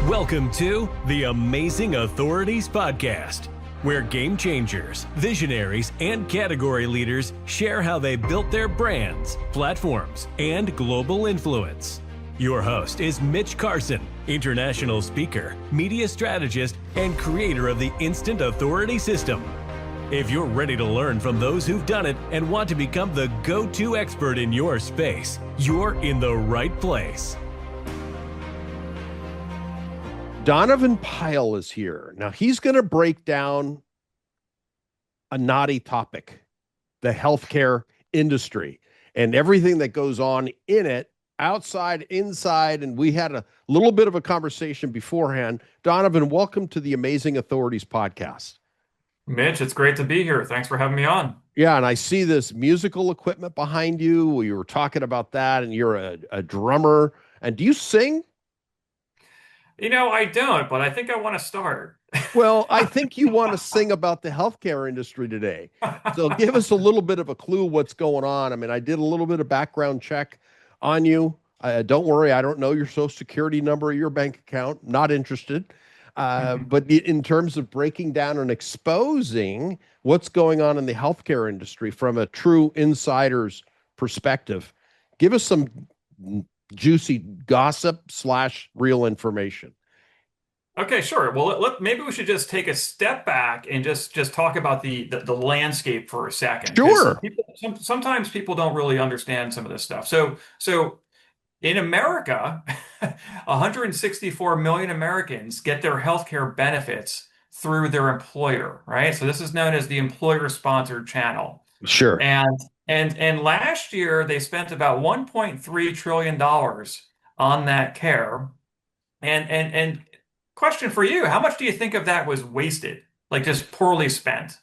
Welcome to the Amazing Authorities Podcast, where game changers, visionaries, and category leaders share how they built their brands, platforms, and global influence. Your host is Mitch Carson, international speaker, media strategist, and creator of the Instant Authority System. If you're ready to learn from those who've done it and want to become the go-to expert in your space, you're in the right place. Donovan Pyle is here. Now he's going to break down a knotty topic, the healthcare industry and everything that goes on in it, outside, inside. And we had a little bit of a conversation beforehand. Donovan, welcome to the Amazing Authorities Podcast. Mitch, it's great to be here. Thanks for having me on. Yeah, and I see this musical equipment behind you. We were talking about that, and you're a drummer. And do you sing? You know, I don't, but I think I want to start. Well, I think you want to sing about the healthcare industry today. So give us a little bit of a clue what's going on. I mean, I did a little bit of background check on you. Don't worry, I don't know your social security number or your bank account. Not interested. But in terms of breaking down and exposing what's going on in the healthcare industry from a true insider's perspective, give us some juicy gossip / real information. Okay, sure. Well, maybe we should just take a step back and just talk about the landscape for a second. Sure. Sometimes people don't really understand some of this stuff. So in America, 164 million Americans get their healthcare benefits through their employer, right? So this is known as the employer-sponsored channel. Sure. And last year they spent about $1.3 trillion on that care. And question for you, how much do you think of that was wasted? Like just poorly spent?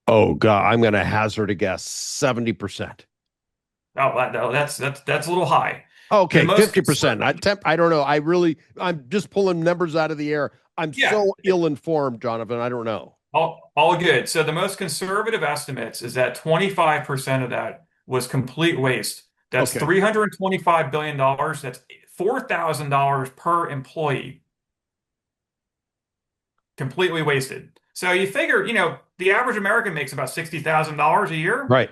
Oh God, I'm going to hazard a guess, 70%. Oh, no, that's a little high. Okay, 50%. I don't know. I'm just pulling numbers out of the air. I'm so ill-informed, Donovan. I don't know. All good. So the most conservative estimates is that 25% of that was complete waste. That's okay. $325 billion. That's $4,000 per employee. Completely wasted. So you figure, the average American makes about $60,000 a year. Right.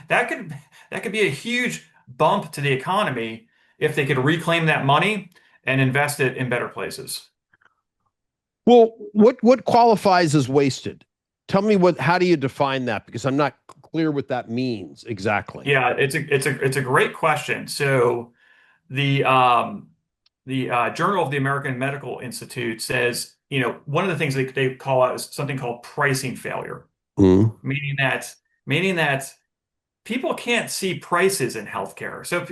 That could be a huge bump to the economy if they could reclaim that money and invest it in better places. Well, what qualifies as wasted? Tell me how do you define that? Because I'm not clear what that means exactly. Yeah, it's a great question. So the Journal of the American Medical Institute says, one of the things they call out is something called pricing failure, meaning that people can't see prices in healthcare. So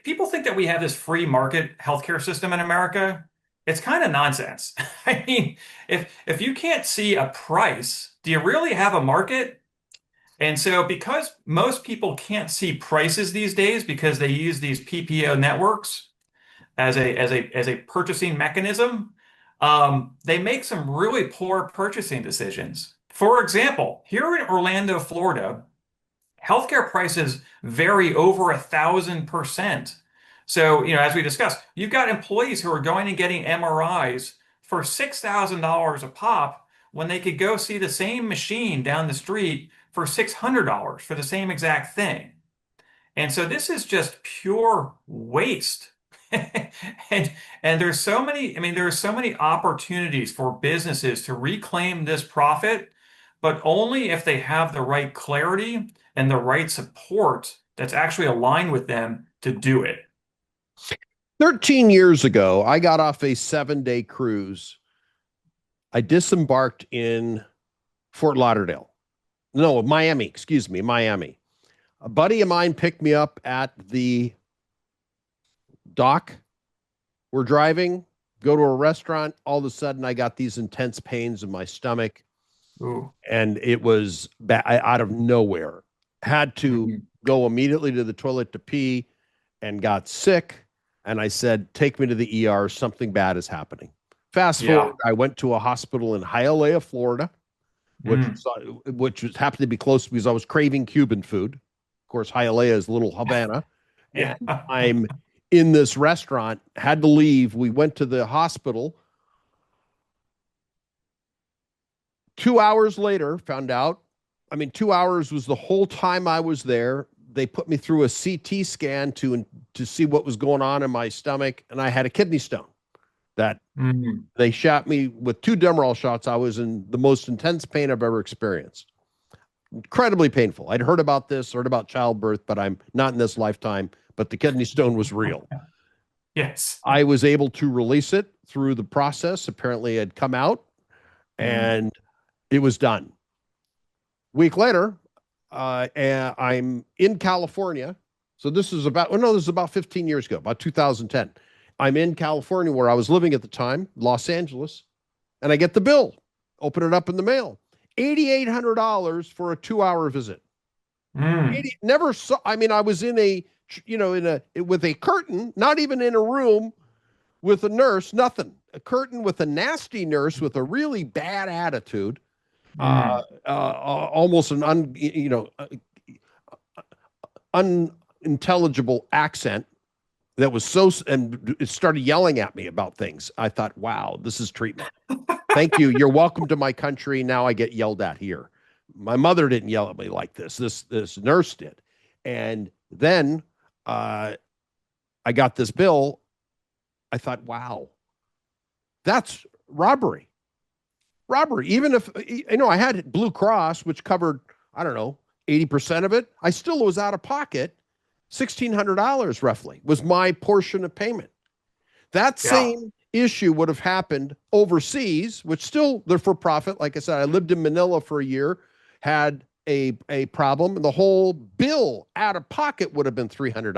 people think that we have this free market healthcare system in America. It's kind of nonsense. I mean, if you can't see a price, do you really have a market? And so because most people can't see prices these days because they use these PPO networks as a purchasing mechanism, they make some really poor purchasing decisions. For example, here in Orlando, Florida, healthcare prices vary over 1,000%. So, as we discussed, you've got employees who are going and getting MRIs for $6,000 a pop when they could go see the same machine down the street for $600 for the same exact thing. And so this is just pure waste. and there's so many opportunities for businesses to reclaim this profit, but only if they have the right clarity and the right support that's actually aligned with them to do it. 13 years ago, I got off a 7-day cruise. I disembarked in Miami. A buddy of mine picked me up at the dock. We're driving, go to a restaurant. All of a sudden, I got these intense pains in my stomach. Ooh. And it was out of nowhere. Had to go immediately to the toilet to pee and got sick. And I said, take me to the ER. Something bad is happening. Fast forward, I went to a hospital in Hialeah, Florida, which happened to be close because I was craving Cuban food. Of course, Hialeah is little Havana. And I'm in this restaurant, had to leave. We went to the hospital. 2 hours later, found out. I mean, 2 hours was the whole time I was there. They put me through a CT scan to see what was going on in my stomach, and I had a kidney stone. That they shot me with 2 Demerol shots. I was in the most intense pain I've ever experienced. Incredibly painful. I'd heard about this, heard about childbirth, but I'm not in this lifetime. But the kidney stone was real. Yes. I was able to release it through the process. Apparently, it had come out, and it was done. Week later, and I'm in California. So this is about, this is about 15 years ago, about 2010. I'm in California where I was living at the time, Los Angeles, and I get the bill, open it up in the mail. $8,800 for a 2-hour visit. Never saw, I mean, I was in a, with a curtain, not even in a room with a nurse, nothing. A curtain with a nasty nurse with a really bad attitude. Almost an unintelligible accent that was and it started yelling at me about things. I thought, wow, this is treatment. Thank you. You're welcome to my country. Now I get yelled at here. My mother didn't yell at me like this. This nurse did. And then I got this bill. I thought, wow, that's robbery. Even if, I had Blue Cross, which covered, 80% of it. I still was out of pocket. $1,600 roughly was my portion of payment. That same issue would have happened overseas, which still they're for profit. Like I said, I lived in Manila for a year, had a problem, and the whole bill out of pocket would have been $300.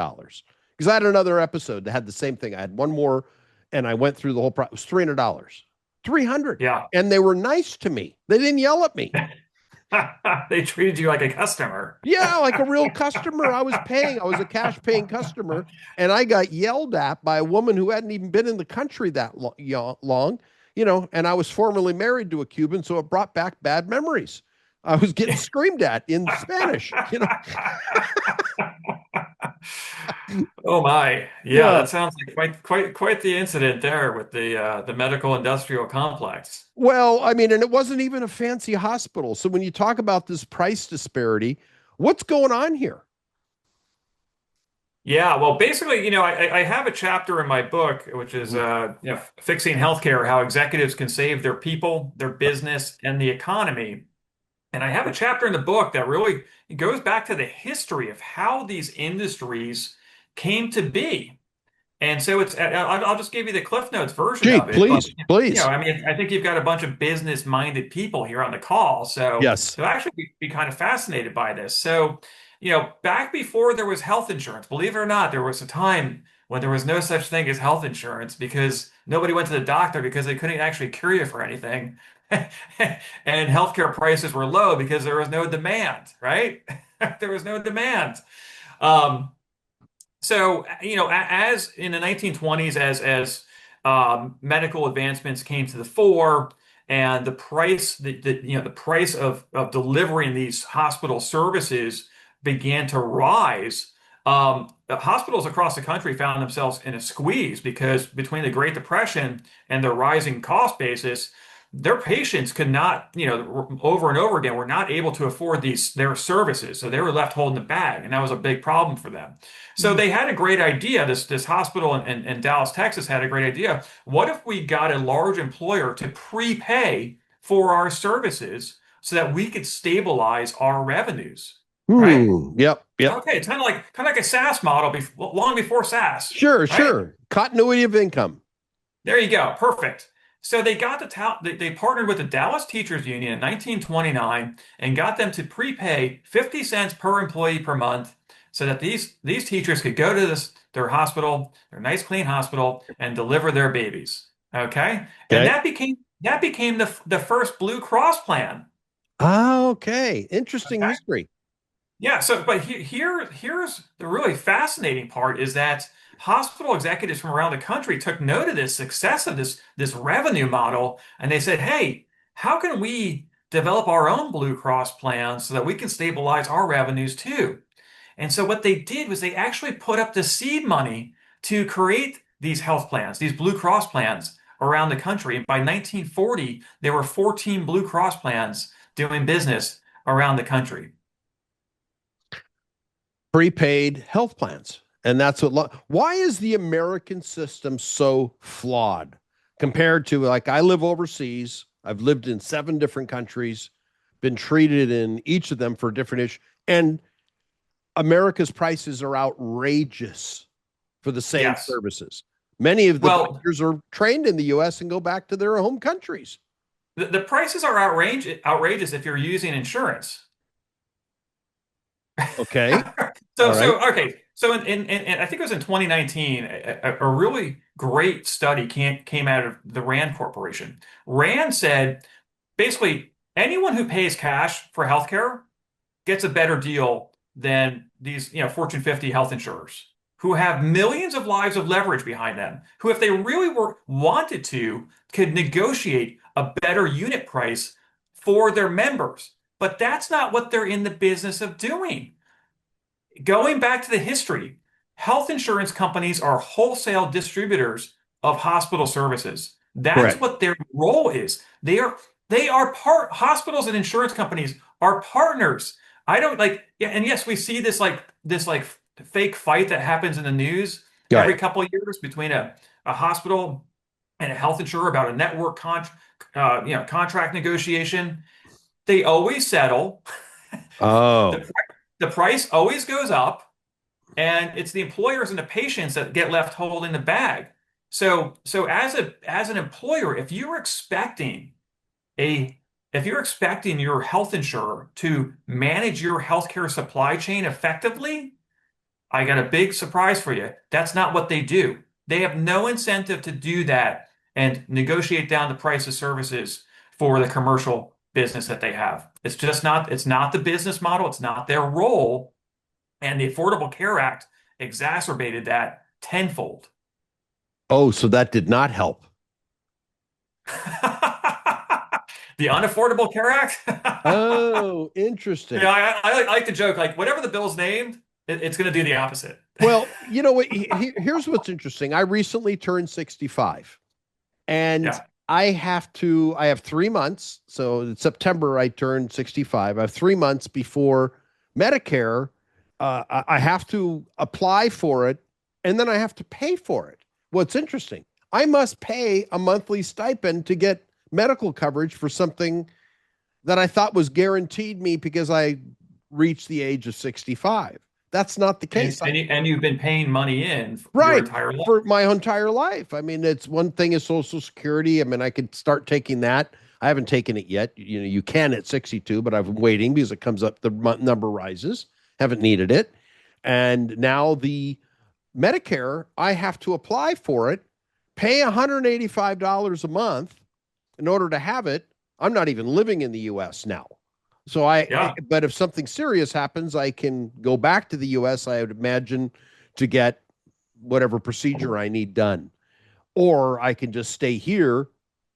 Because I had another episode that had the same thing. I had one more, and I went through the whole process. It was $300. 300. Yeah. And they were nice to me. They didn't yell at me. They treated you like a customer. Yeah, like a real customer. I was a cash paying customer, and I got yelled at by a woman who hadn't even been in the country that long, and I was formerly married to a Cuban, so it brought back bad memories. I was getting screamed at in Spanish, Oh my. Yeah, that sounds like quite the incident there with the medical industrial complex. Well, I mean, and it wasn't even a fancy hospital. So when you talk about this price disparity, what's going on here? Yeah, well, basically, I have a chapter in my book, which is Fixing Healthcare, How Executives Can Save Their People, Their Business, and the Economy. And I have a chapter in the book that really goes back to the history of how these industries came to be. And so I'll just give you the Cliff Notes version of it. Please, please. I mean, I think you've got a bunch of business-minded people here on the call. So yes, they'll actually be kind of fascinated by this. So, back before there was health insurance, believe it or not, there was a time when there was no such thing as health insurance because nobody went to the doctor because they couldn't actually cure you for anything. And healthcare prices were low because there was no demand, right? There was no demand. So, as in the 1920s, as medical advancements came to the fore, and the price, the price of delivering these hospital services began to rise, the hospitals across the country found themselves in a squeeze because between the Great Depression and the rising cost basis, their patients could not, over and over again, were not able to afford their services. So they were left holding the bag, and that was a big problem for them. So they had a great idea. This hospital in Dallas, Texas had a great idea. What if we got a large employer to prepay for our services so that we could stabilize our revenues? Right? Yep. Okay, it's kind of like a SaaS model long before SaaS. Sure, right? Sure. Continuity of income. There you go. Perfect. So they partnered with the Dallas Teachers Union in 1929 and got them to prepay 50 cents per employee per month so that these teachers could go to their hospital, their nice clean hospital, and deliver their babies. Okay? And that became the first Blue Cross plan. Okay. Interesting history. Yeah, but here's the really fascinating part is that hospital executives from around the country took note of this success of this revenue model, and they said, hey, how can we develop our own Blue Cross plan so that we can stabilize our revenues too? And so what they did was they actually put up the seed money to create these health plans, these Blue Cross plans around the country. And by 1940, there were 14 Blue Cross plans doing business around the country. Prepaid health plans. And that's why is the American system so flawed compared to, like, I live overseas. I've lived in 7 different countries, been treated in each of them for different issues. And America's prices are outrageous for the same Yes. services. Many of the Well, doctors are trained in the US and go back to their home countries. the prices are outrageous if you're using insurance. Okay. So, All right. okay. So I think it was in 2019, a really great study came out of the Rand Corporation. Rand said basically anyone who pays cash for healthcare gets a better deal than these, Fortune 50 health insurers who have millions of lives of leverage behind them, who, if they really wanted to, could negotiate a better unit price for their members. But that's not what they're in the business of doing. Going back to the history, health insurance companies are wholesale distributors of hospital services. That's Correct. what their role is. They are hospitals and insurance companies are partners. I don't like, yeah, and yes, we see this fake fight that happens in the news every Right. couple of years between a hospital and a health insurer about a network contract negotiation. They always settle. Oh. The, the price always goes up, and it's the employers and the patients that get left holding the bag. So as an employer, a if you're expecting your health insurer to manage your healthcare supply chain effectively, I got a big surprise for you. That's not what they do. They have no incentive to do that and negotiate down the price of services for the commercial business that they have. It's not the business model, it's not their role. And the Affordable Care Act exacerbated that tenfold. Oh, so that did not help. The Unaffordable Care Act? Oh, interesting. I like to joke, like whatever the bill's named, it's going to do the opposite. Well, you know what? Here's what's interesting. I recently turned 65, and Yeah. I have 3 months. So in September, I turned 65. I have 3 months before Medicare. I have to apply for it, and then I have to pay for it. What's interesting, I must pay a monthly stipend to get medical coverage for something that I thought was guaranteed me because I reached the age of 65. That's not the case. And you've been paying money in your Right. entire life. For my entire life. I mean, it's one thing is Social Security. I mean, I could start taking that. I haven't taken it yet. You know, you can at 62, but I'm waiting because it comes up, the number rises. Haven't needed it. And now the Medicare, I have to apply for it, pay $185 a month in order to have it. I'm not even living in the US now. So Yeah. but if something serious happens, I can go back to the US, I would imagine, to get whatever procedure I need done. Or I can just stay here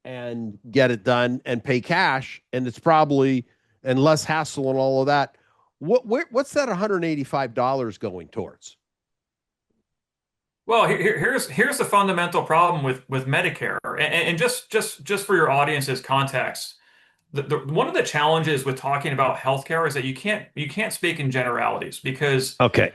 and get it done and pay cash. And it's probably, and less hassle and all of that. What's that $185 going towards? Well, here's the fundamental problem with Medicare, and just for your audience's context, one of the challenges with talking about healthcare is that you can't speak in generalities because Okay.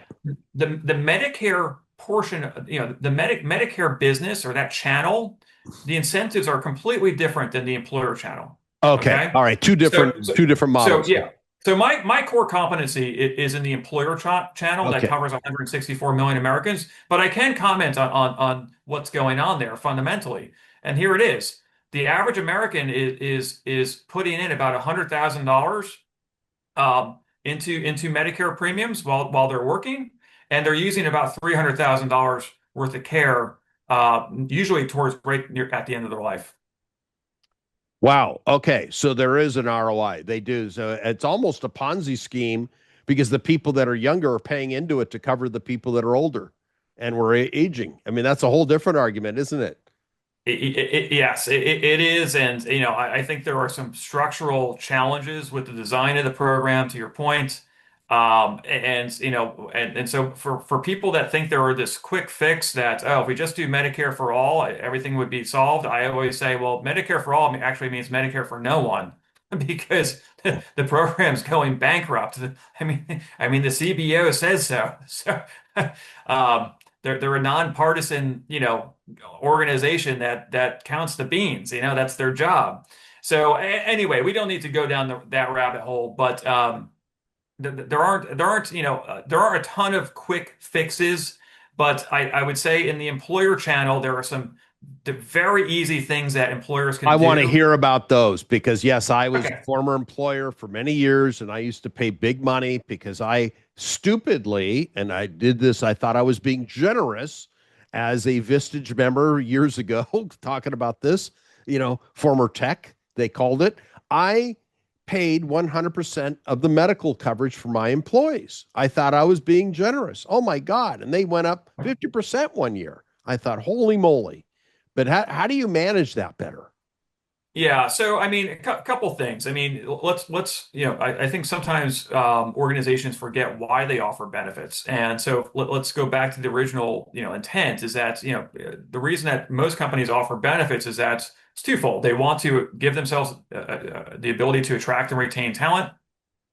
the Medicare portion, the Medicare business or that channel, the incentives are completely different than the employer channel. Okay. Okay, All right. Two different so models. yeah. So my core competency is in the employer channel that Okay. covers 164 million Americans, but I can comment on what's going on there fundamentally. And here it is. The average American is putting in about $100,000 into Medicare premiums while they're working, and they're using about $300,000 worth of care, usually towards right near at the end of their life. Wow. Okay. So there is an ROI. They do. So it's almost a Ponzi scheme because the people that are younger are paying into it to cover the people that are older and we're aging. I mean, that's a whole different argument, isn't it? Yes, it is. And, I think there are some structural challenges with the design of the program, to your point. And so for people that think there are this quick fix that, oh, if we just do Medicare for all, everything would be solved. I always say, well, Medicare for all actually means Medicare for no one because the program's going bankrupt. I mean, the CBO says so. So, they're a nonpartisan, organization that counts the beans. That's their job. So anyway, we don't need to go down that rabbit hole, but there aren't a ton of quick fixes, but I would say in the employer channel there are some very easy things that employers I can want to do. hear about those because, yes, I was a Okay. former employer for many years and I used to pay big money because I stupidly, and I did this, I thought I was being generous as a Vistage member years ago, talking about this, former tech, they called it. I paid 100% of the medical coverage for my employees. I thought I was being generous. Oh my God. And they went up 50% one year. I thought, holy moly. But how do you manage that better? Yeah, so I mean, a couple things. I mean, let's I think sometimes organizations forget why they offer benefits, and so let's go back to the original intent. Is that the reason that most companies offer benefits is that it's twofold. They want to give themselves the ability to attract and retain talent,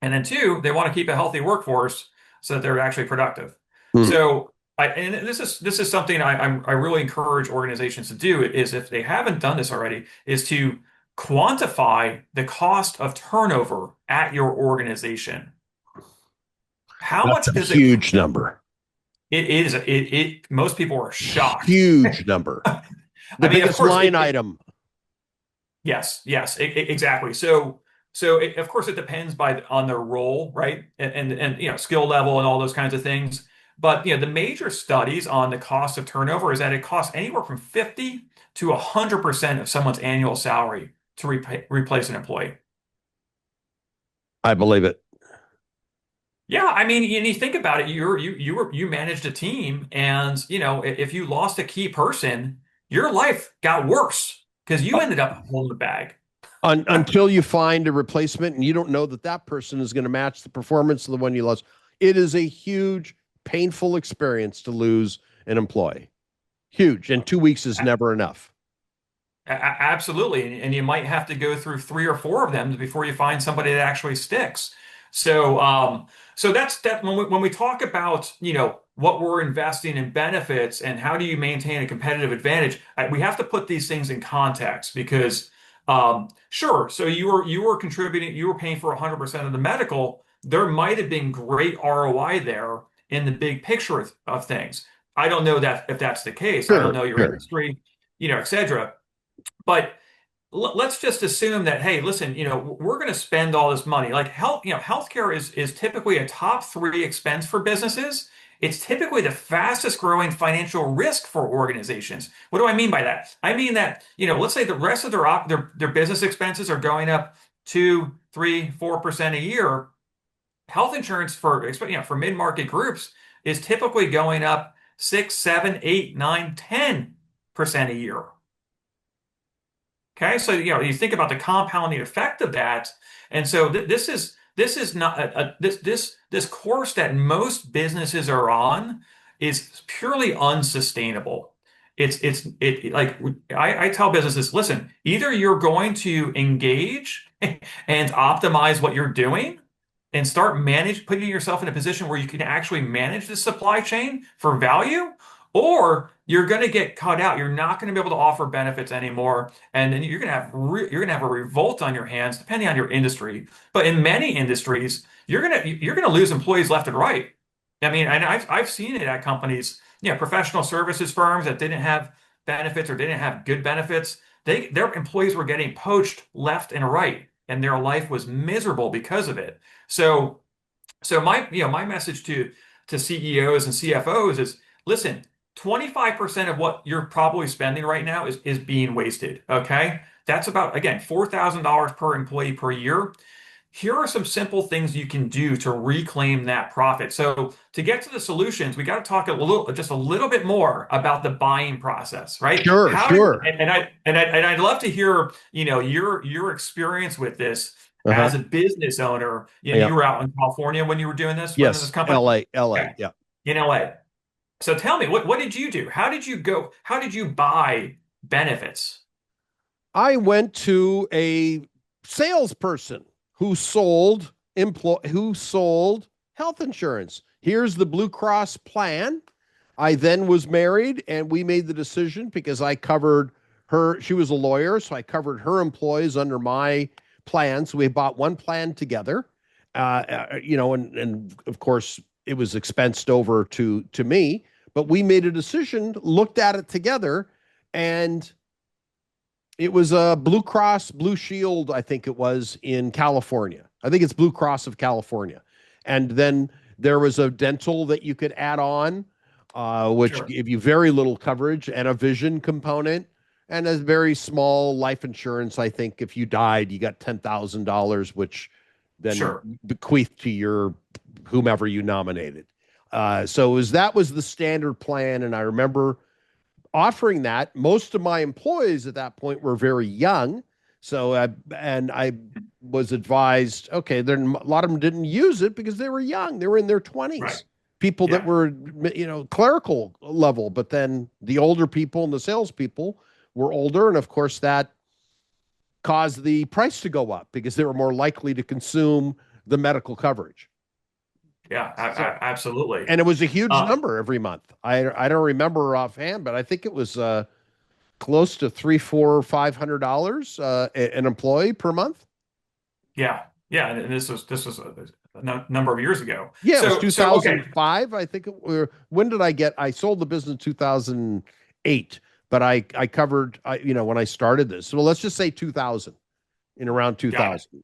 and then two, they want to keep a healthy workforce so that they're actually productive. Hmm. So and this is something I really encourage organizations to do is if they haven't done this already, is to quantify the cost of turnover at your organization. How That's much a does it huge number. it is it most people are shocked. Huge number. The I mean, of biggest course, line item. yes, exactly. So of course it depends on their role, right? And skill level and all those kinds of things. But the major studies on the cost of turnover is that it costs anywhere from 50 to 100% of someone's annual salary to replace an employee. I believe it. Yeah, I mean, you think about it. You managed a team, and if you lost a key person, your life got worse because you ended up holding the bag. Until you find a replacement and you don't know that that person is going to match the performance of the one you lost. It is a huge, painful experience to lose an employee. Huge. And 2 weeks is never enough. Absolutely, and you might have to go through three or four of them before you find somebody that actually sticks. So that's that. When we talk about what we're investing in benefits and how do you maintain a competitive advantage, we have to put these things in context because sure, so you were contributing, you were paying for 100% of the medical. There might have been great ROI there in the big picture of things. I don't know that if that's the case. I don't Sure, know your sure. industry, et cetera. But let's just assume that, hey, listen, we're going to spend all this money. Like healthcare is typically a top three expense for businesses. It's typically the fastest growing financial risk for organizations. What do I mean by that? I mean that, let's say the rest of their business expenses are going up 2, 3, 4% a year. Health insurance for mid-market groups is typically going up 6, 7, 8, 9, 10% a year. Okay, so you think about the compounding effect of that, and so this is not this course that most businesses are on is purely unsustainable. Like I tell businesses, listen, either you're going to engage and optimize what you're doing and start putting yourself in a position where you can actually manage the supply chain for value, or you're going to get cut out. You're not going to be able to offer benefits anymore, and then you're going to have a revolt on your hands, depending on your industry. But in many industries, you're going to lose employees left and right. I mean, and I've seen it at companies, professional services firms that didn't have benefits or didn't have good benefits. Their employees were getting poached left and right, and their life was miserable because of it. So, so my message to CEOs and CFOs is, listen, 25% of what you're probably spending right now is being wasted. Okay. That's about, again, $4,000 per employee per year. Here are some simple things you can do to reclaim that profit. So to get to the solutions, we got to talk just a little bit more about the buying process, right? Sure, How did, sure. and I'd love to hear, your experience with this. Uh-huh. as a business owner, Yeah. you were out in California when you were doing this, running this Yes. company? LA. Okay. Yeah. In LA. So tell me, what did you do? How did you go? How did you buy benefits? I went to a salesperson who sold health insurance. Here's the Blue Cross plan. I then was married and we made the decision because I covered her. She was a lawyer, so I covered her employees under my plan. So we bought one plan together. And of course it was expensed over to me, but we made a decision, looked at it together, and it was a Blue Cross Blue Shield, I think it was in California. I think it's Blue Cross of California. And then there was a dental that you could add on, which Sure. gave you very little coverage, and a vision component, and a very small life insurance. I think if you died, you got $10,000, which then Sure. bequeathed to your whomever you nominated. That was the standard plan, and I remember offering that. Most of my employees at that point were very young. I was advised, okay, then a lot of them didn't use it because they were young. They were in their Right. 20s. People that Yeah. were, clerical level, but then the older people and the salespeople were older. And of course, that caused the price to go up because they were more likely to consume the medical coverage. Yeah. So, Absolutely. and it was a huge Uh, number every month. I don't remember offhand, but I think it was close to three, four, $500 an employee per month. yeah. Yeah. And this was a number of years ago. Yeah, it was So okay. 2005. I think when did I get? I sold the business in 2008, but I covered when I started this. So let's just say 2000, in around Got it. 2000.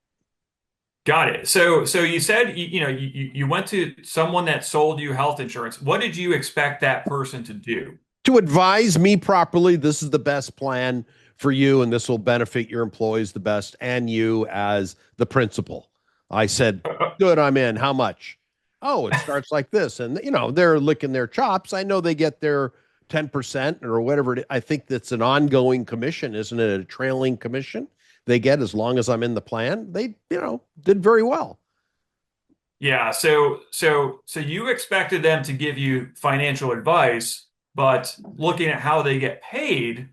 Got it. So you said you went to someone that sold you health insurance. What did you expect that person to do? To advise me properly, this is the best plan for you, and this will benefit your employees the best and you as the principal. I said, good, I'm in. How much? Oh, it starts like this. And, they're licking their chops. I know they get their 10% or whatever. I think that's an ongoing commission, isn't it? A trailing commission they get as long as I'm in the plan. They, did very well. Yeah. So you expected them to give you financial advice, but looking at how they get paid.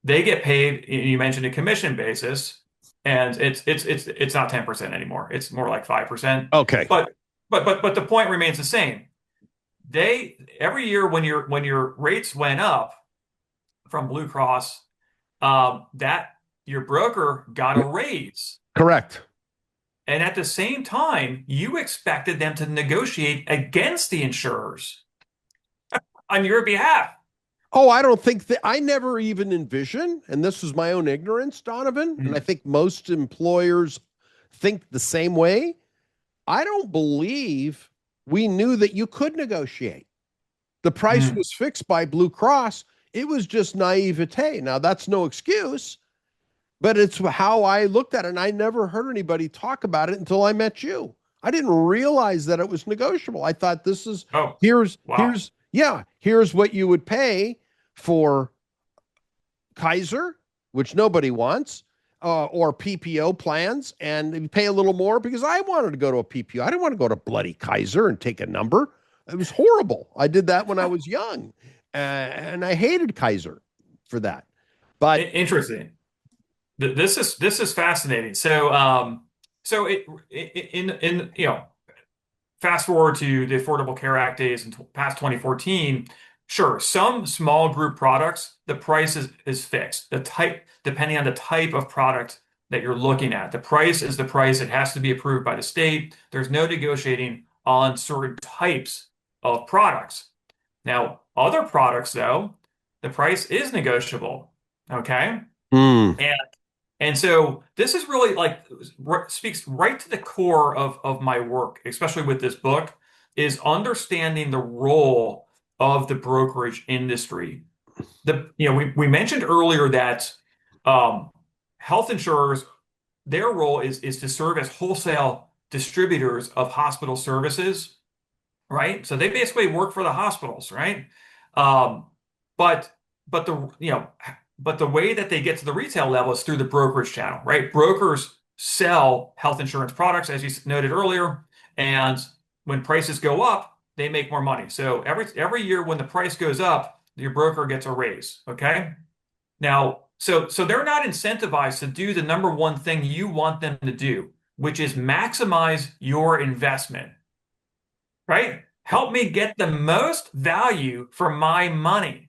You mentioned a commission basis, and it's not 10% anymore. It's more like 5%. Okay. But the point remains the same. They every year when your rates went up from Blue Cross, that your broker got a raise. Correct. And at the same time, you expected them to negotiate against the insurers on your behalf. Oh, I don't think that I never even envisioned, and this was my own ignorance, Donovan, and I Mhm. think most employers think the same way. I don't believe we knew that you could negotiate. The price Mm. was fixed by Blue Cross. It was just naivete. Now, that's no excuse, but it's how I looked at it. And I never heard anybody talk about it until I met you. I didn't realize that it was negotiable. I thought this is Oh, here's wow. here's what you would pay for Kaiser, which nobody wants, or PPO plans, and you pay a little more because I wanted to go to a PPO. I didn't want to go to bloody Kaiser and take a number. It was horrible. I did that when I was young, and I hated Kaiser for that. But Interesting. This is fascinating. So in fast forward to the Affordable Care Act days in past 2014, sure, some small group products, the price is fixed. The type, depending on the type of product that you're looking at, the price is the price. It has to be approved by the state. There's no negotiating on certain types of products. Now, other products, though, the price is negotiable. Okay. hmm, And and so this is really like speaks right to the core of my work, especially with this book, is understanding the role of the brokerage industry. We mentioned earlier that um, health insurers, their role is to serve as wholesale distributors of hospital services, right? So they basically work for the hospitals, right? Um, but but the way that they get to the retail level is through the brokerage channel, right? Brokers sell health insurance products, as you noted earlier, and when prices go up, they make more money. So every year when the price goes up, your broker gets a raise. Okay. Now, so they're not incentivized to do the number one thing you want them to do, which is maximize your investment, right? Help me get the most value for my money.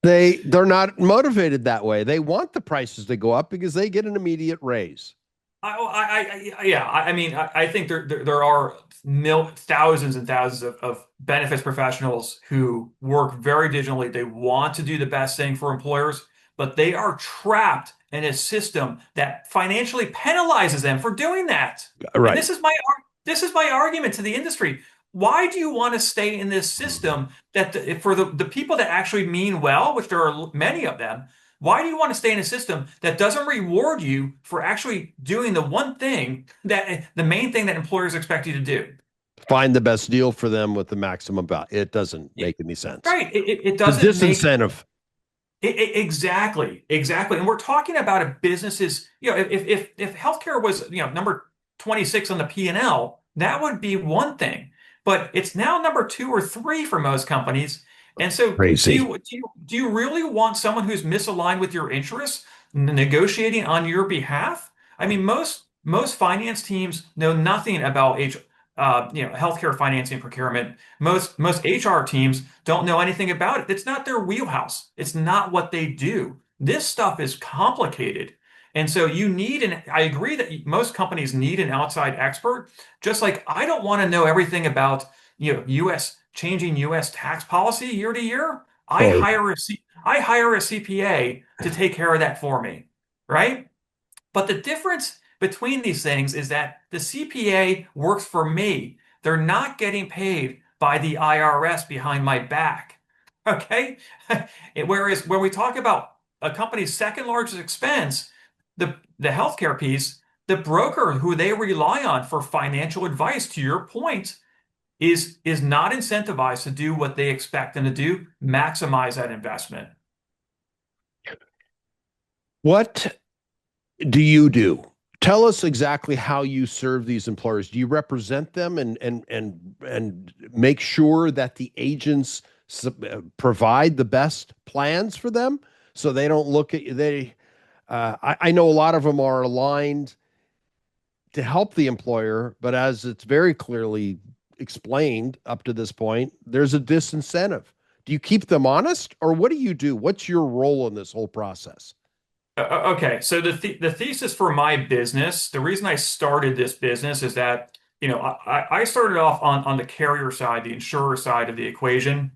They're not motivated that way. They want the prices to go up because they get an immediate raise. Yeah, I mean, I think there are thousands and thousands of benefits professionals who work very digitally. They want to do the best thing for employers, but they are trapped in a system that financially penalizes them for doing that. And Right. this is my argument to the industry. Why do you want to stay in this system that for the people that actually mean well, which there are many of them? Why do you want to stay in a system that doesn't reward you for actually doing the one thing the main thing that employers expect you to do? Find the best deal for them with the maximum value. It doesn't make any sense. Right. It It's a doesn't make disincentive. exactly. And we're talking about a businesses, if healthcare was, number 26 on the P&L, that would be one thing. But it's now number two or three for most companies. And so Crazy. do you really want someone who's misaligned with your interests negotiating on your behalf? I mean, most finance teams know nothing about healthcare financing procurement. Most HR teams don't know anything about it. It's not their wheelhouse. It's not what they do. This stuff is complicated. And so I agree that most companies need an outside expert, just like I don't want to know everything about, changing US tax policy year to year. Oh, I hire a CPA to take care of that for me, right? But the difference between these things is that the CPA works for me. They're not getting paid by the IRS behind my back. Okay? Whereas when we talk about a company's second largest expense, the healthcare piece, the broker who they rely on for financial advice, to your point, is not incentivized to do what they expect them to do, maximize that investment. what do you do? Tell us exactly how you serve these employers. Do you represent them and make sure that the agents provide the best plans for them so they don't look at they I know a lot of them are aligned to help the employer, but as it's very clearly explained up to this point, there's a disincentive. Do you keep them honest, or what do you do? What's your role in this whole process? Okay, so the thesis for my business, the reason I started this business is that, I started off on the carrier side, the insurer side of the equation.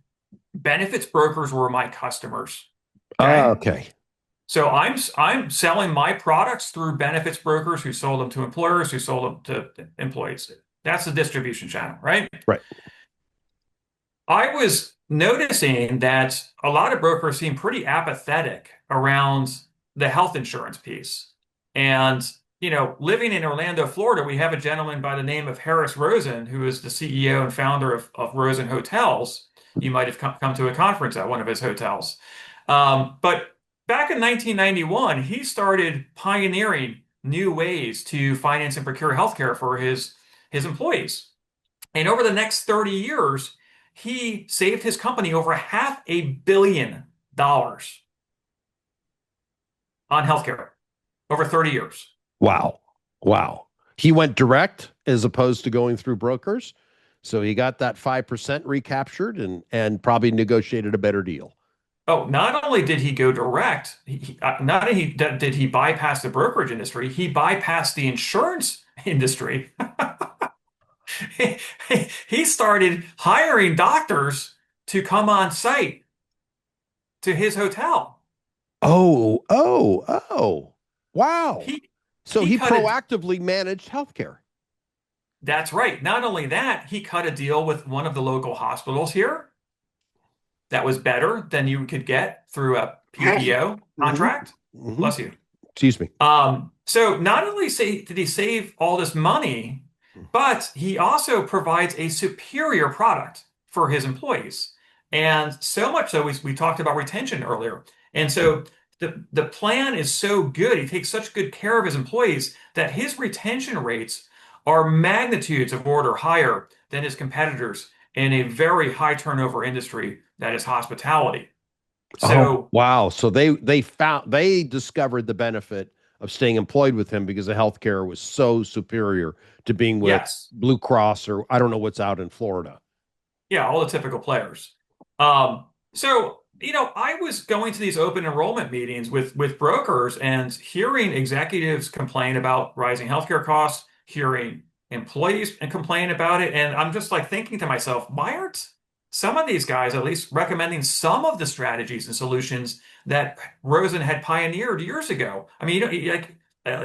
Benefits brokers were my customers. Okay. Okay. So I'm selling my products through benefits brokers who sold them to employers, who sold them to employees. That's the distribution channel, right? Right. I was noticing that a lot of brokers seem pretty apathetic around the health insurance piece. And, living in Orlando, Florida, we have a gentleman by the name of Harris Rosen, who is the CEO and founder of Rosen Hotels. You might have come to a conference at one of his hotels. But back in 1991, he started pioneering new ways to finance and procure healthcare for his employees. And over the next 30 years, he saved his company over $500 million on healthcare over 30 years. Wow. Wow. He went direct as opposed to going through brokers. So he got that 5% recaptured and probably negotiated a better deal. Oh, not only did he go direct, not only did he bypass the brokerage industry, he bypassed the insurance industry. He started hiring doctors to come on site to his hotel. Oh. Wow. He So he he cut a proactively managed healthcare. That's right. Not only that, he cut a deal with one of the local hospitals here that was better than you could get through a PPO Hmm. contract. Hmm. Bless you. Excuse me. So not only did he save all this money, but he also provides a superior product for his employees. And so much so, we talked about retention earlier. And so the plan is so good. He takes such good care of his employees that his retention rates are magnitudes of order higher than his competitors in a very high turnover industry that is hospitality. Oh, So wow. So they discovered the benefit of staying employed with him because the healthcare was so superior to being with yes, Blue Cross or I don't know what's out in Florida. yeah, all the typical players. So I was going to these open enrollment meetings with brokers and hearing executives complain about rising healthcare costs, hearing employees and complain about it, and I'm just like thinking to myself, why aren't some of these guys at least recommending some of the strategies and solutions that Rosen had pioneered years ago? I mean,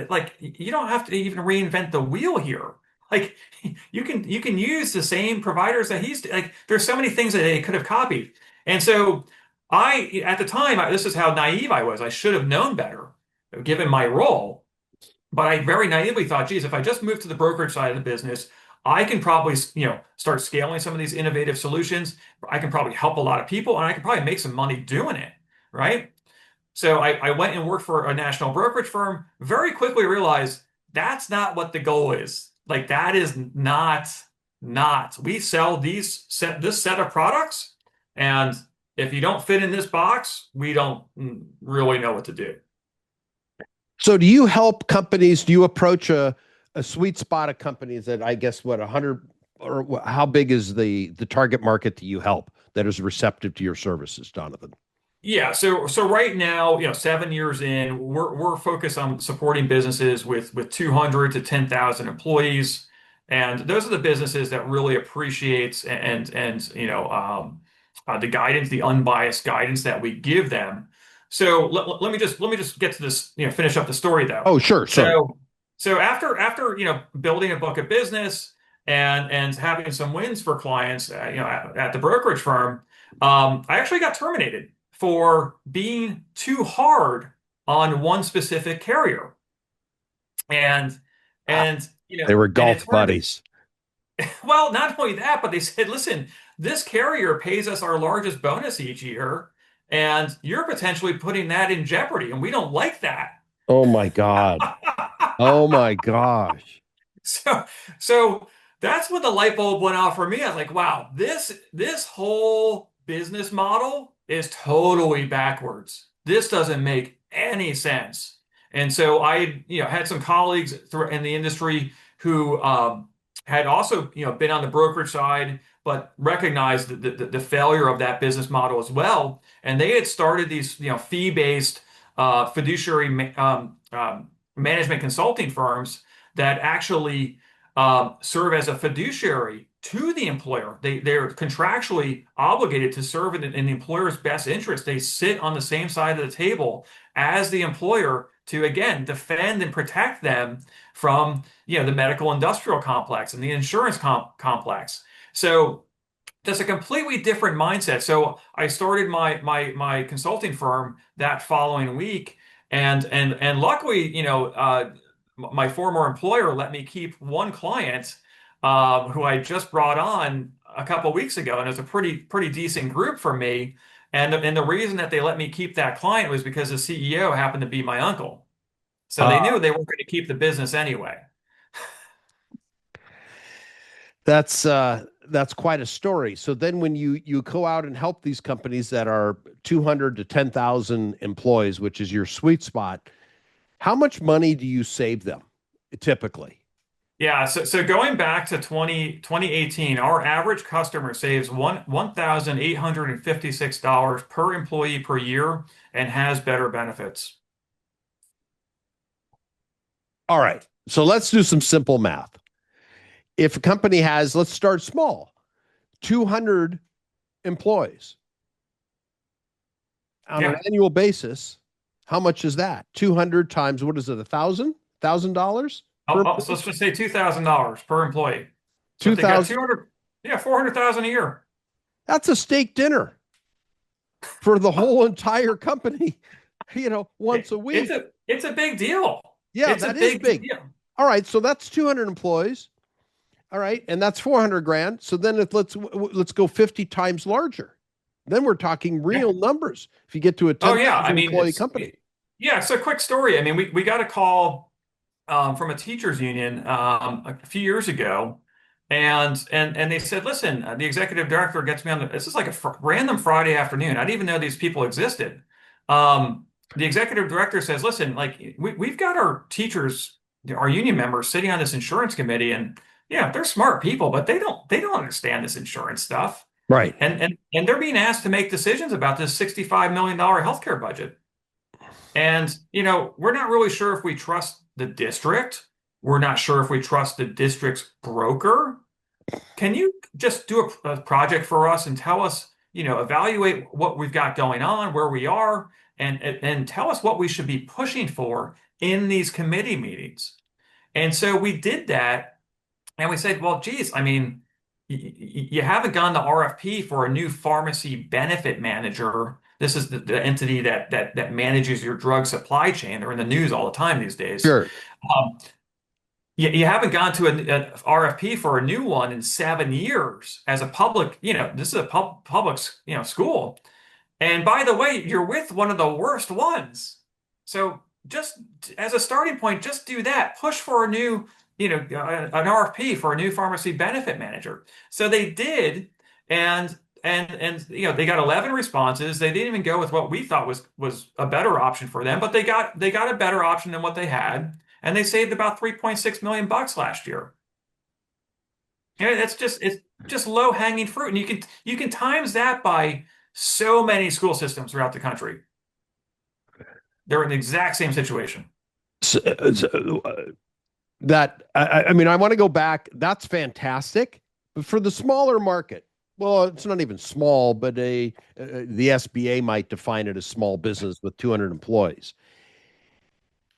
like you don't have to even reinvent the wheel here. Like you can use the same providers that he's like. There's so many things that they could have copied, and so I at the time this is how naive I was. I should have known better, given my role. But I very naively thought, geez, if I just move to the brokerage side of the business, I can probably start scaling some of these innovative solutions. I can probably help a lot of people, and I can probably make some money doing it, right? So I went and worked for a national brokerage firm, very quickly realized that's not what the goal is. Like that is not. We sell this set of products, and if you don't fit in this box, we don't really know what to do. So do you help companies? Do you approach a sweet spot of companies that I guess what 100 or how big is the target market that you help that is receptive to your services, Donovan? Yeah, so right now, 7 years in, we're focused on supporting businesses with 200 to 10,000 employees, and those are the businesses that really appreciates the guidance, the unbiased guidance that we give them. So let me just get to this, finish up the story though. Oh, sure, sorry. So after building a book of business and having some wins for clients, at the brokerage firm, I actually got terminated for being too hard on one specific carrier. And Ah, and they were and it golf turned buddies. well, not only that, but they said, listen, this carrier pays us our largest bonus each year, and you're potentially putting that in jeopardy, and we don't like that. Oh my God. Oh my gosh. So so that's when the light bulb went off for me. I was like, wow, this whole business model is totally backwards. This doesn't make any sense. And so I, had some colleagues in the industry who had also, been on the brokerage side, but recognized the failure of that business model as well. And they had started these, fee-based fiduciary management consulting firms that actually serve as a fiduciary to the employer. They're contractually obligated to serve in the employer's best interest. They sit on the same side of the table as the employer to, again, defend and protect them from, the medical industrial complex and the insurance complex. So just a completely different mindset. So I started my consulting firm that following week, and luckily, my former employer let me keep one client who I just brought on a couple weeks ago, and it's a pretty decent group for me. And the reason that they let me keep that client was because the CEO happened to be my uncle, so they Uh, knew they weren't going to keep the business anyway. that's quite a story. So then when you go out and help these companies that are 200 to 10,000 employees, which is your sweet spot, how much money do you save them typically? Yeah, so going back to 2018, our average customer saves $1,856 per employee per year and has better benefits. All right. So let's do some simple math. If a company has, let's start small, 200 employees on an Yeah. annual basis, how much is that? 200 times, what is it, $1,000 per So employee? let's just say $2,000 per employee. So if they got 2,000. 200, yeah, 400,000 a year. That's a steak dinner for the whole entire company, once a It's week. a big deal. Yeah, It's a that is big big. deal. All right, so that's 200 employees. All right, and that's 400 grand. So then let's go 50 times larger. Then we're talking Yeah. real numbers. If you get to a Oh yeah. I 10,000 mean, employee company. yeah. So quick story. I mean, we got a call from a teachers union a few years ago, and they said, listen, the executive director gets me on the. This is like a random Friday afternoon. I didn't even know these people existed. The executive director says, listen, like we've got our teachers, our union members sitting on this insurance committee, and yeah, they're smart people, but they don't understand this insurance stuff. Right. And they're being asked to make decisions about this $65 million healthcare budget. And, we're not really sure if we trust the district. We're not sure if we trust the district's broker. Can you just do a project for us and tell us, evaluate what we've got going on, where we are, and tell us what we should be pushing for in these committee meetings? And so we did that, and we said, well, geez, I mean, you haven't gone to RFP for a new pharmacy benefit manager. This is the entity that manages your drug supply chain. They're in the news all the time these days. Sure. Um, you haven't gone to an RFP for a new one in 7 years as a public, this is a public, school. And by the way, you're with one of the worst ones. So just as a starting point, just do that. Push for a new, an RFP for a new pharmacy benefit manager. So they did, and they got 11 responses. They didn't even go with what we thought was a better option for them, but they got a better option than what they had, and they saved about 3.6 million bucks last year. It's just low hanging fruit, and you can times that by so many school systems throughout the country. They're in the exact same situation. So, that I mean, I want to go back. That's fantastic, but for the smaller market, well, it's not even small, but the SBA might define it as small business with 200 employees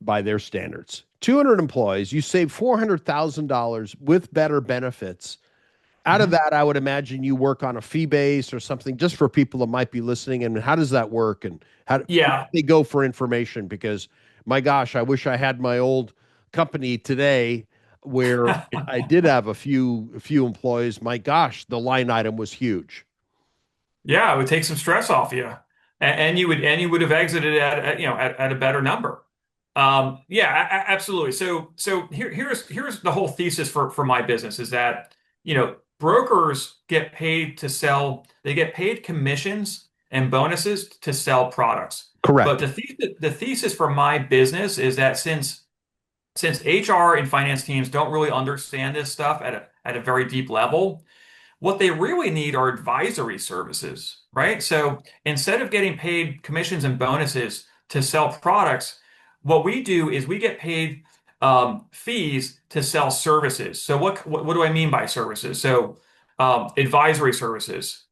by their standards. 200 employees, you save $400,000 with better benefits. Out of that, I would imagine you work on a fee base or something just for people that might be listening. And how does that work? And how do Yeah. they go for information? Because my gosh, I wish I had my old company today where I did have a few employees. My gosh, the line item was huge. Yeah, it would take some stress off you, and you would have exited at a better number. Yeah, absolutely. So here's the whole thesis for my business is that brokers get paid to sell. They get paid commissions and bonuses to sell products. But Correct. the thesis for my business is that since HR and finance teams don't really understand this stuff at a very deep level, what they really need are advisory services, right? So instead of getting paid commissions and bonuses to sell products, what we do is we get paid fees to sell services. So what do I mean by services? So advisory services,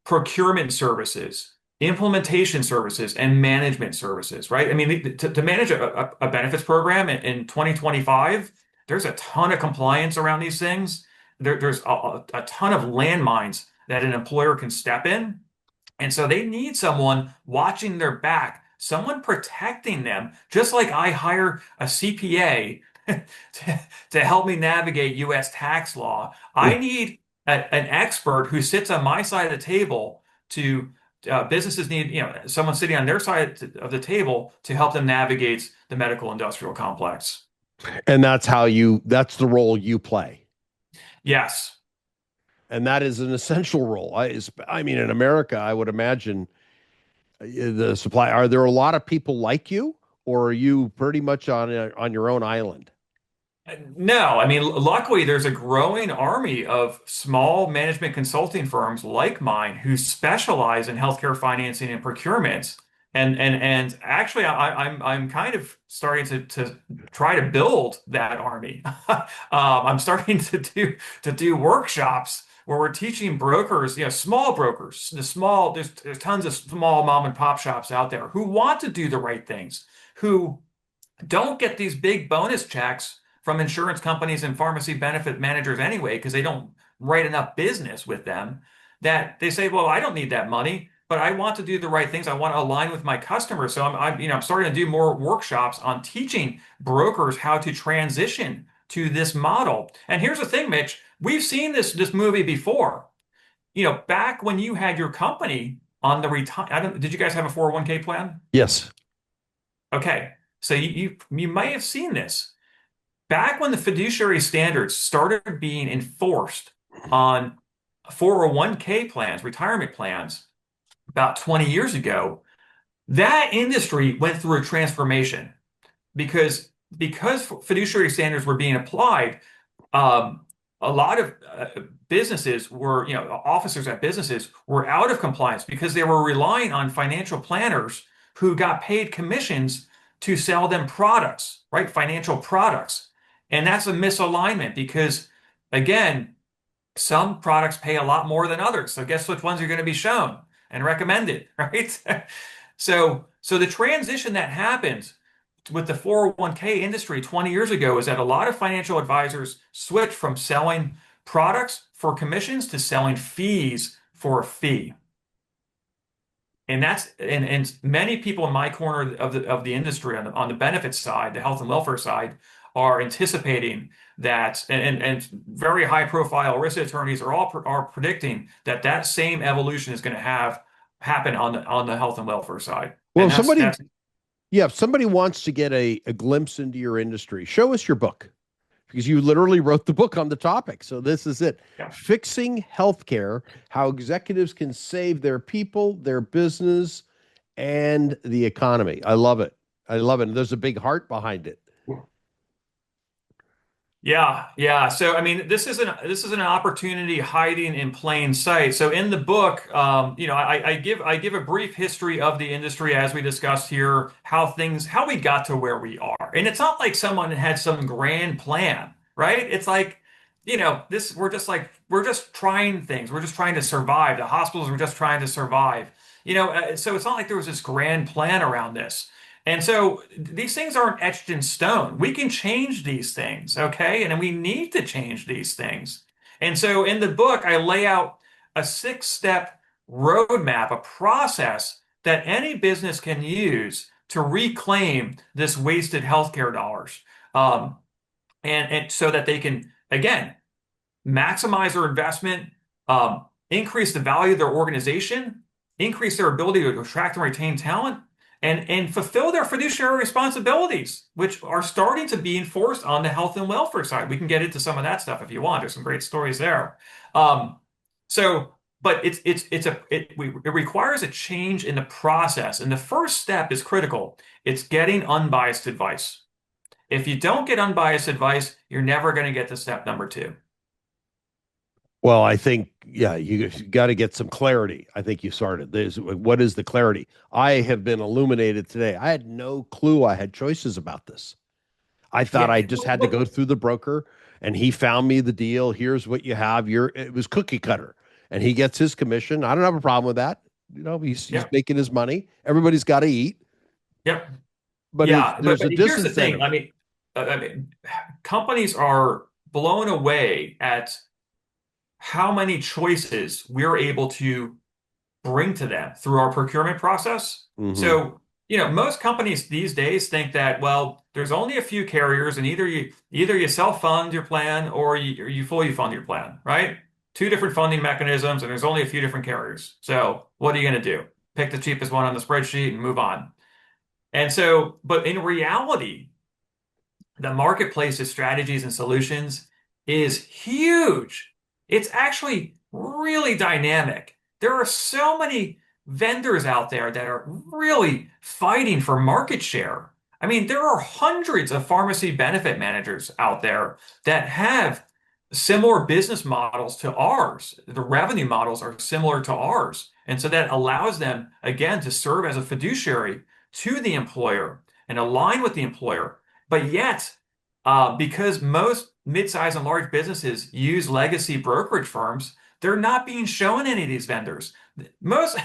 procurement services, implementation services, and management services, right? I mean, to manage a benefits program in 2025, there's a ton of compliance around these things. There's a ton of landmines that an employer can step in. And so they need someone watching their back, someone protecting them, just like I hire a CPA to help me navigate US tax law. I need an expert who sits on my side of the table to businesses need, someone sitting on their side of the table to help them navigate the medical industrial complex. And that's the role you play. Yes. And that is an essential role. I mean, in America, I would imagine the supply. Are there a lot of people like you, or are you pretty much on your own island? No, I mean, luckily, there's a growing army of small management consulting firms like mine who specialize in healthcare financing and procurement. And actually, I'm kind of starting to try to build that army. I'm starting to do workshops where we're teaching brokers, small brokers, there's tons of small mom and pop shops out there who want to do the right things, who don't get these big bonus checks from insurance companies and pharmacy benefit managers anyway, because they don't write enough business with them, that they say, well, I don't need that money, but I want to do the right things. I want to align with my customers. So I'm starting to do more workshops on teaching brokers how to transition to this model. And here's the thing, Mitch, we've seen this movie before. back when you had your company on the retire, I don't, did you guys have a 401k plan? Yes. Okay. So you may have seen this. Back when the fiduciary standards started being enforced on 401k plans, retirement plans, about 20 years ago, that industry went through a transformation because fiduciary standards were being applied. um, a lot of businesses were, officers at businesses were out of compliance because they were relying on financial planners who got paid commissions to sell them products, right? Financial products. And that's a misalignment because, again, some products pay a lot more than others. So guess which ones are going to be shown and recommended, right? So the transition that happens with the 401k industry 20 years ago is that a lot of financial advisors switched from selling products for commissions to selling fees for a fee. And many people in my corner of the industry on the benefits side, the health and welfare side, are anticipating that, and very high profile risk attorneys are predicting that that same evolution is going to happen on the health and welfare side. Well, And if that's somebody, that's yeah, if somebody wants to get a glimpse into your industry, show us your book because you literally wrote the book on the topic. So this is it. yeah. Fixing Healthcare, How Executives Can Save Their People, Their Business, and the Economy. I love it. I love it. And there's a big heart behind it. Yeah, yeah. So I mean, this is an opportunity hiding in plain sight. So in the book, I give a brief history of the industry as we discussed here, how we got to where we are. And it's not like someone had some grand plan, right? It's like, this we're just trying things. We're just trying to survive. The hospitals were just trying to survive. So it's not like there was this grand plan around this. And so these things aren't etched in stone. We can change these things, okay? And we need to change these things. And so in the book, I lay out a 6-step roadmap, a process that any business can use to reclaim this wasted healthcare dollars. And so that they can, again, maximize their investment, increase the value of their organization, increase their ability to attract and retain talent, and fulfill their fiduciary responsibilities, which are starting to be enforced on the health and welfare side. We can get into some of that stuff if you want. There's some great stories there. But it requires a change in the process, and the first step is critical. It's getting unbiased advice. If you don't get unbiased advice, you're never going to get to step number 2. Well, I think, yeah, you got to get some clarity. I think you started. What is the clarity? I have been illuminated today. I had no clue I had choices about this. I thought Yeah. I just had to go through the broker and he found me the deal. Here's what you have. It was cookie cutter and he gets his commission. I don't have a problem with that. He's Yep. making his money. Everybody's got to eat, But there's a here's the thing. disincentive. I mean, companies are blown away at how many choices we're able to bring to them through our procurement process. Mhm. So, most companies these days think that, well, there's only a few carriers, and either you self-fund your plan or you fully fund your plan, right? Two different funding mechanisms, and there's only a few different carriers. So, what are you going to do? Pick the cheapest one on the spreadsheet and move on. And so, but in reality, the marketplace of strategies and solutions is huge. It's actually really dynamic. There are so many vendors out there that are really fighting for market share. I mean, there are hundreds of pharmacy benefit managers out there that have similar business models to ours. The revenue models are similar to ours. And so that allows them, again, to serve as a fiduciary to the employer and align with the employer. But yet, because most mid-sized and large businesses use legacy brokerage firms, they're not being shown any of these vendors. Most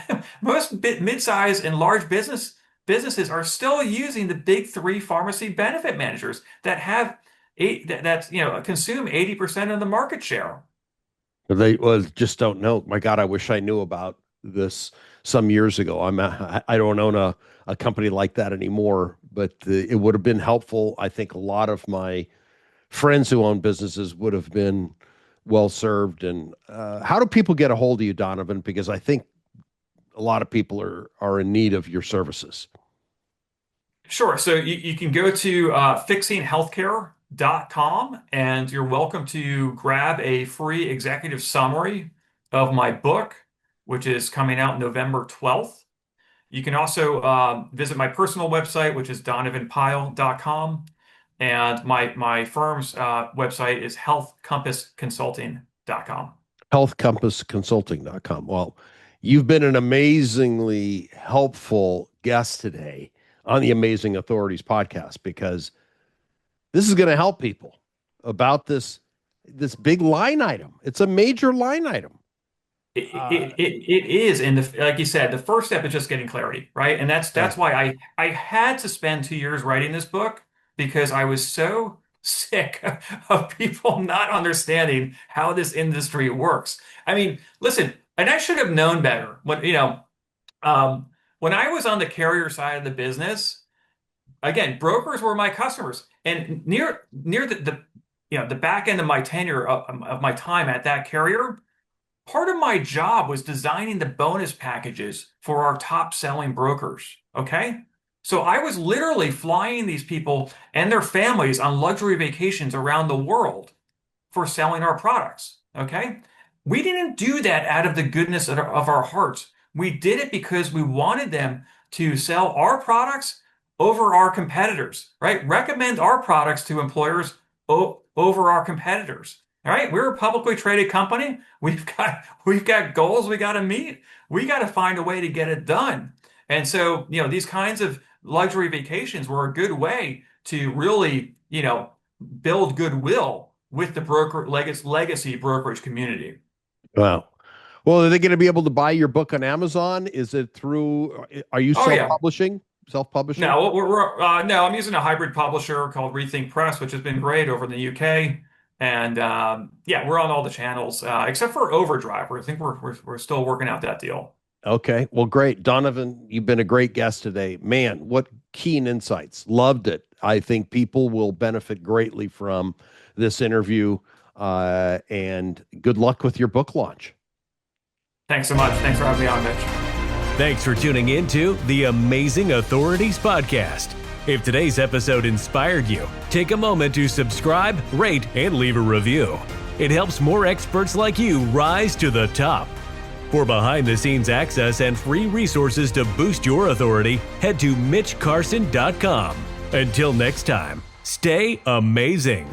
mid-sized and large businesses are still using the big 3 pharmacy benefit managers that have consume 80% of the market share. They just don't know. My God, I wish I knew about this some years ago. I don't own a company like that anymore, but it would have been helpful. I think a lot of my friends who own businesses would have been well served. And how do people get a hold of you, Donovan? Because I think a lot of people are in need of your services. Sure. So you can go to fixinghealthcare.com, and you're welcome to grab a free executive summary of my book, which is coming out November 12th. You can also visit my personal website, which is donovanpyle.com. And my firm's website is healthcompassconsulting.com. Healthcompassconsulting.com. Well, you've been an amazingly helpful guest today on the Amazing Authorities podcast, because this is going to help people about this big line item. It's a major line item. It is, and like you said, the first step is just getting clarity, right? And that's why I had to spend 2 years writing this book, because I was so sick of people not understanding how this industry works. I mean, listen, and I should have known better. When I was on the carrier side of the business, again, brokers were my customers, and near the back end of my tenure of my time at that carrier, part of my job was designing the bonus packages for our top selling brokers. Okay. So I was literally flying these people and their families on luxury vacations around the world for selling our products. Okay. We didn't do that out of the goodness of our hearts. We did it because we wanted them to sell our products over our competitors, right? Recommend our products to employers over our competitors. All right, we're a publicly traded company. We've got goals we got to meet. We got to find a way to get it done. And so, these kinds of luxury vacations were a good way to really, build goodwill with the legacy brokerage community. Wow. Well, are they going to be able to buy your book on Amazon? Is it through? Are you self-publishing? Yeah. Self-publishing? No, no. I'm using a hybrid publisher called Rethink Press, which has been great over in the UK. And we're on all the channels except for Overdrive. I think we're still working out that deal. Okay, well, great, Donovan. You've been a great guest today, man. What keen insights! Loved it. I think people will benefit greatly from this interview. And good luck with your book launch. Thanks so much. Thanks for having me on, Mitch. Thanks for tuning into the Amazing Authorities podcast. If today's episode inspired you, take a moment to subscribe, rate, and leave a review. It helps more experts like you rise to the top. For behind-the-scenes access and free resources to boost your authority, head to mitchcarson.com. Until next time, stay amazing.